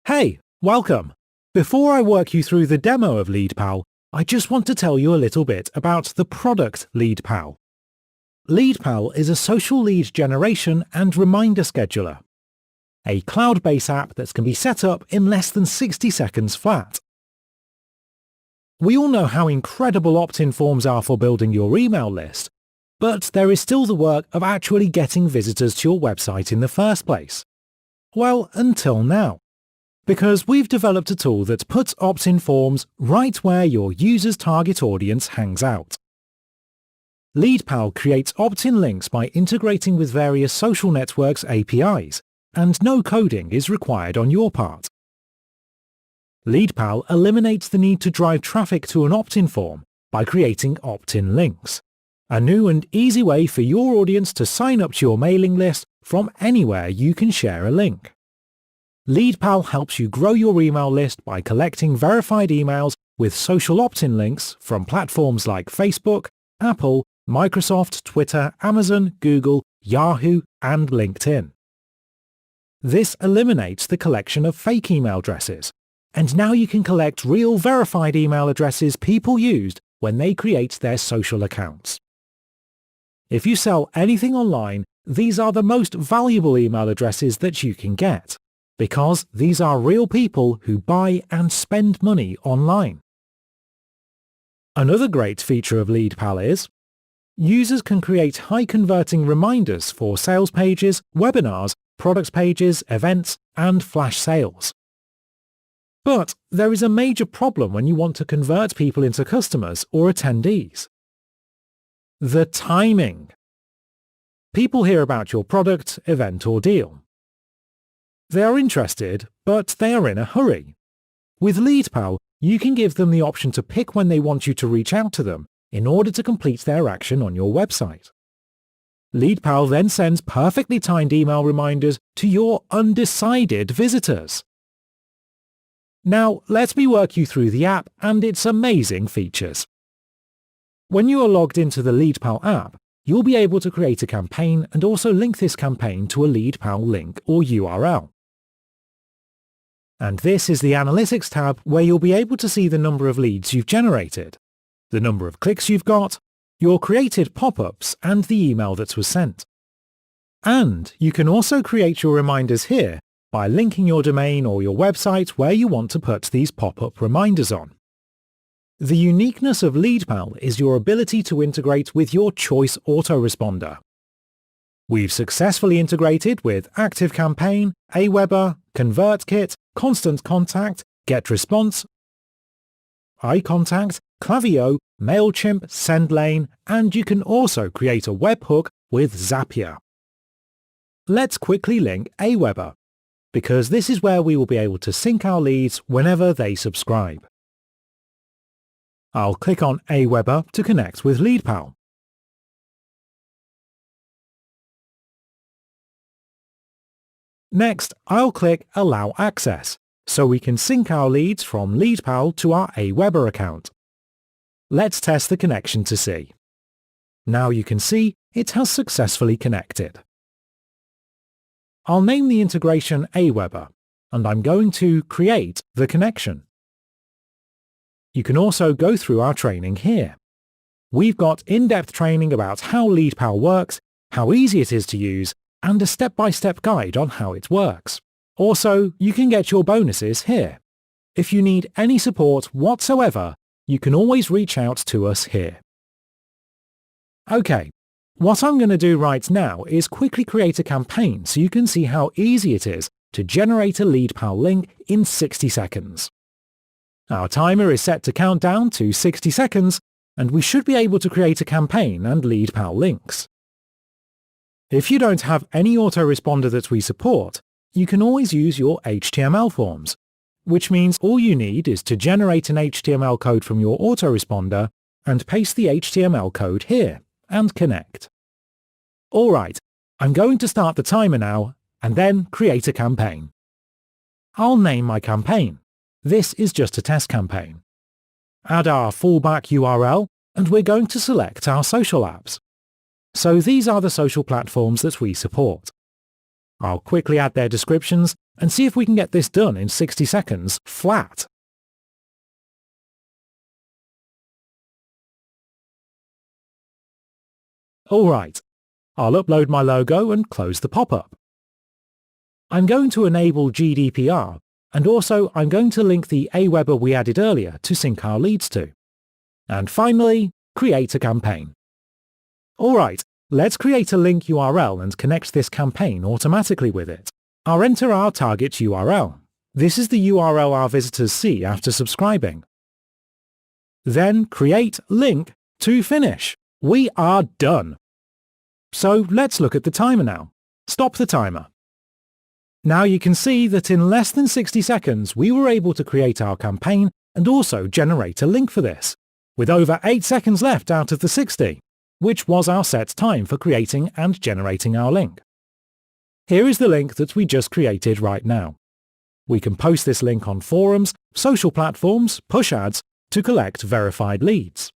Hey, welcome! Before I work you through the demo of LeadPal, I just want to tell you a little bit about the product LeadPal. LeadPal is a social lead generation and reminder scheduler, a cloud-based app that can be set up in less than 60 seconds flat. We all know how incredible opt-in forms are for building your email list, but there is still the work of actually getting visitors to your website in the first place. Well, until now. Because we've developed a tool that puts opt-in forms right where your user's target audience hangs out. LeadPal creates opt-in links by integrating with various social networks' APIs, and no coding is required on your part. LeadPal eliminates the need to drive traffic to an opt-in form by creating opt-in links, a new and easy way for your audience to sign up to your mailing list from anywhere you can share a link. LeadPal helps you grow your email list by collecting verified emails with social opt-in links from platforms like Facebook, Apple, Microsoft, Twitter, Amazon, Google, Yahoo, and LinkedIn. This eliminates the collection of fake email addresses, and now you can collect real verified email addresses people used when they create their social accounts. If you sell anything online, these are the most valuable email addresses that you can get, because these are real people who buy and spend money online. Another great feature of LeadPal is users can create high-converting reminders for sales pages, webinars, products pages, events, and flash sales. But there is a major problem when you want to convert people into customers or attendees. The timing. People hear about your product, event, or deal. They are interested, but they are in a hurry. With LeadPal, you can give them the option to pick when they want you to reach out to them in order to complete their action on your website. LeadPal then sends perfectly timed email reminders to your undecided visitors. Now, let me work you through the app and its amazing features. When you are logged into the LeadPal app, you'll be able to create a campaign and also link this campaign to a LeadPal link or URL. And this is the Analytics tab where you'll be able to see the number of leads you've generated, the number of clicks you've got, your created pop-ups and the email that was sent. And you can also create your reminders here by linking your domain or your website where you want to put these pop-up reminders on. The uniqueness of LeadPal is your ability to integrate with your choice autoresponder. We've successfully integrated with ActiveCampaign, Aweber, ConvertKit, Constant Contact, GetResponse, iContact, Klaviyo, MailChimp, SendLane, and you can also create a webhook with Zapier. Let's quickly link Aweber, because this is where we will be able to sync our leads whenever they subscribe. I'll click on Aweber to connect with LeadPal. Next, I'll click Allow Access, so we can sync our leads from LeadPal to our Aweber account. Let's test the connection to see. Now you can see it has successfully connected. I'll name the integration Aweber, and I'm going to create the connection. You can also go through our training here. We've got in-depth training about how LeadPal works, how easy it is to use, and a step-by-step guide on how it works. Also, you can get your bonuses here. If you need any support whatsoever, you can always reach out to us here. Okay, what I'm going to do right now is quickly create a campaign so you can see how easy it is to generate a LeadPal link in 60 seconds. Our timer is set to count down to 60 seconds, and we should be able to create a campaign and LeadPal links. If you don't have any autoresponder that we support, you can always use your HTML forms, which means all you need is to generate an HTML code from your autoresponder and paste the HTML code here and connect. Alright, I'm going to start the timer now and then create a campaign. I'll name my campaign. This is just a test campaign. Add our fallback URL and we're going to select our social apps. So these are the social platforms that we support. I'll quickly add their descriptions and see if we can get this done in 60 seconds flat. Alright, I'll upload my logo and close the pop-up. I'm going to enable GDPR, and also I'm going to link the Aweber we added earlier to sync our leads to. And finally, create a campaign. Alright, let's create a link URL and connect this campaign automatically with it. I'll enter our target URL. This is the URL our visitors see after subscribing. Then create link to finish. We are done. So let's look at the timer now. Stop the timer. Now you can see that in less than 60 seconds we were able to create our campaign and also generate a link for this, with over 8 seconds left out of the 60, which was our set time for creating and generating our link. Here is the link that we just created right now. We can post this link on forums, social platforms, push ads to collect verified leads.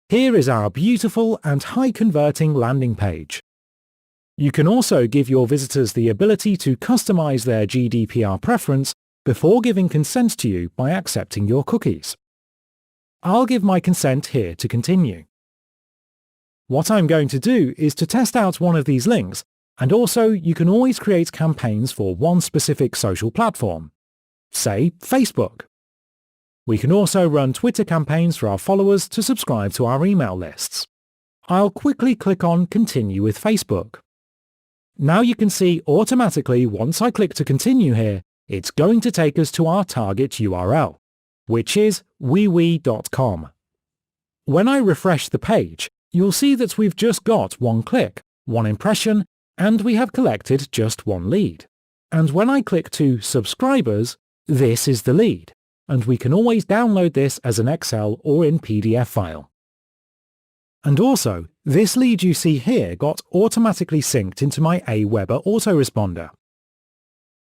Here is our beautiful and high-converting landing page. You can also give your visitors the ability to customize their GDPR preference before giving consent to you by accepting your cookies. I'll give my consent here to continue. What I'm going to do is to test out one of these links, and also you can always create campaigns for one specific social platform, say Facebook. We can also run Twitter campaigns for our followers to subscribe to our email lists. I'll quickly click on Continue with Facebook. Now you can see automatically once I click to continue here, it's going to take us to our target URL, which is wewe.com. When I refresh the page, you'll see that we've just got one click, one impression, and we have collected just one lead. And when I click to Subscribers, this is the lead, and we can always download this as an Excel or in PDF file. And also, this lead you see here got automatically synced into my Aweber autoresponder.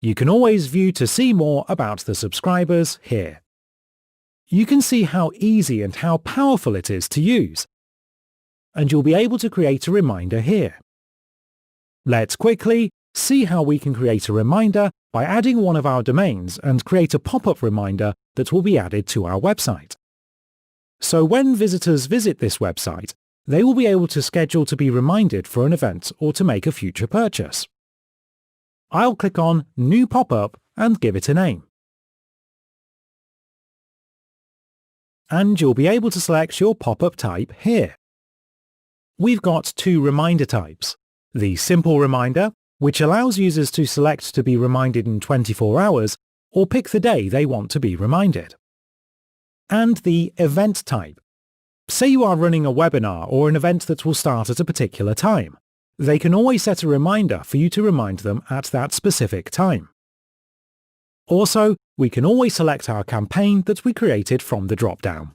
You can always view to see more about the subscribers here. You can see how easy and how powerful it is to use. And you'll be able to create a reminder here. Let's quickly see how we can create a reminder by adding one of our domains and create a pop-up reminder that will be added to our website. So when visitors visit this website, they will be able to schedule to be reminded for an event or to make a future purchase. I'll click on New Pop-up and give it a name. And you'll be able to select your pop-up type here. We've got two reminder types. The Simple Reminder, which allows users to select to be reminded in 24 hours or pick the day they want to be reminded. And the Event type. Say you are running a webinar or an event that will start at a particular time. They can always set a reminder for you to remind them at that specific time. Also, we can always select our campaign that we created from the drop-down.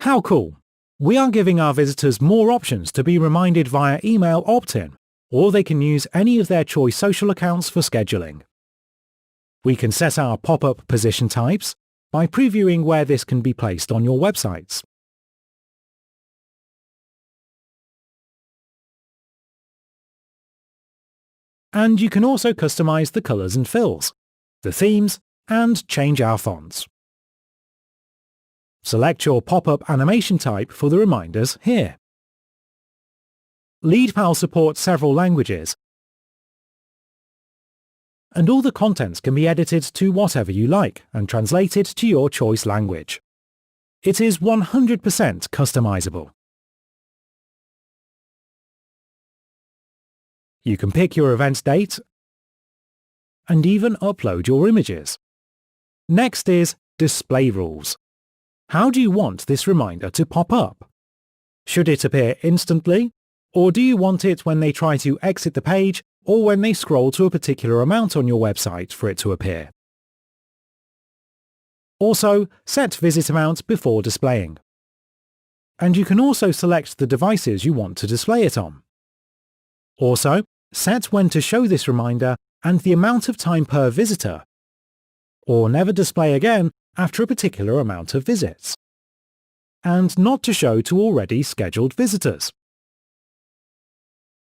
How cool! We are giving our visitors more options to be reminded via email opt-in, or they can use any of their choice social accounts for scheduling. We can set our pop-up position types by previewing where this can be placed on your websites. And you can also customize the colors and fills, the themes, and change our fonts. Select your pop-up animation type for the reminders here. LeadPal supports several languages, and all the contents can be edited to whatever you like and translated to your choice language. It is 100% customizable. You can pick your event's date and even upload your images. Next is Display Rules. How do you want this reminder to pop up? Should it appear instantly, or do you want it when they try to exit the page or when they scroll to a particular amount on your website for it to appear? Also, set visit amount before displaying. And you can also select the devices you want to display it on. Also, set when to show this reminder and the amount of time per visitor, or never display again after a particular amount of visits, and not to show to already scheduled visitors.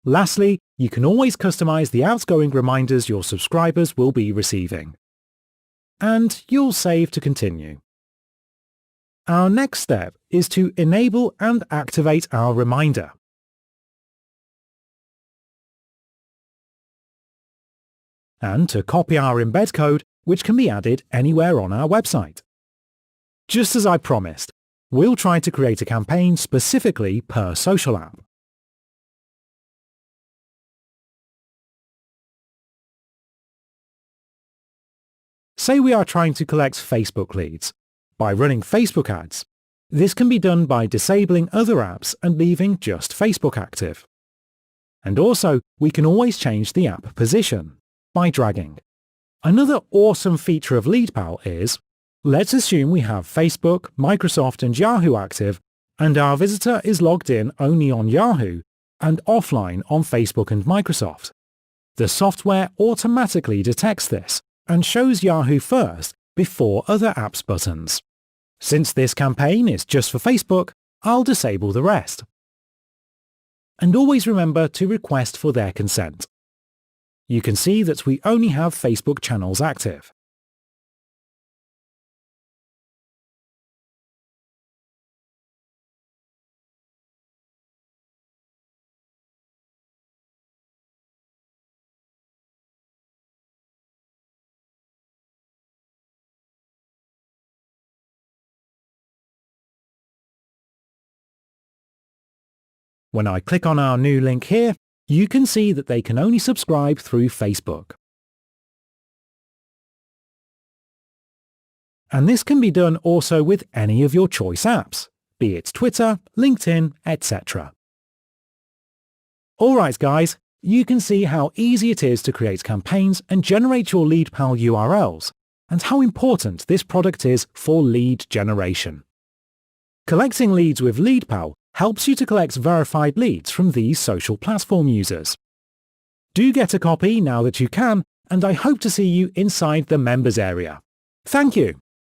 Lastly, you can always customize the outgoing reminders your subscribers will be receiving. And you'll save to continue. Our next step is to enable and activate our reminder. And to copy our embed code, which can be added anywhere on our website. Just as I promised, we'll try to create a campaign specifically per social app. Say we are trying to collect Facebook leads by running Facebook ads. This can be done by disabling other apps and leaving just Facebook active. And also, we can always change the app position by dragging. Another awesome feature of LeadPal is, let's assume we have Facebook, Microsoft and Yahoo active, and our visitor is logged in only on Yahoo and offline on Facebook and Microsoft. The software automatically detects this and shows Yahoo first before other apps buttons. Since this campaign is just for Facebook, I'll disable the rest. And always remember to request for their consent. You can see that we only have Facebook channels active. When I click on our new link here, you can see that they can only subscribe through Facebook. And this can be done also with any of your choice apps, be it Twitter, LinkedIn, etc. Alright guys, you can see how easy it is to create campaigns and generate your LeadPal URLs, and how important this product is for lead generation. Collecting leads with LeadPal helps you to collect verified leads from these social platform users. Do get a copy now that you can, and I hope to see you inside the members area. Thank you!